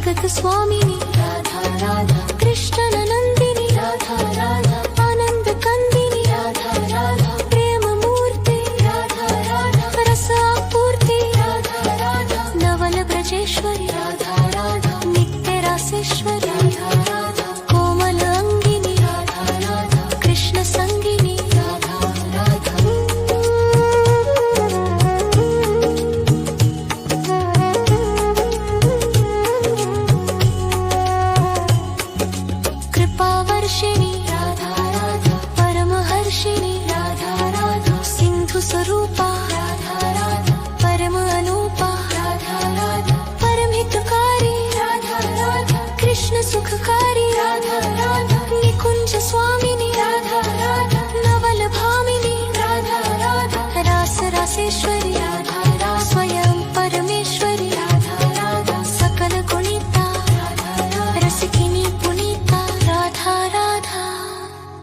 जगत स्वामिनी राधा राधा, कृष्ण नंदिनी राधा राधा, आनंद कंदिनी राधा राधा, प्रेम मूर्ति राधा राधा, रस आपूर्ति राधा राधा, नवल ब्रजेश्वरी राधा राधा, नित्य रासेश्वरी राधा राधा, कोमल अंगिनी राधा राधा, कृष्ण संगिनी राधा राधा। कृपावर्षिणी राधा राधा, परमहर्षिणी राधा राधा, सिंधु स्वरूपा राधा राधा, परम अनूपा राधा राधा, परमहितकारी राधा राधा, कृष्ण सुखकारी।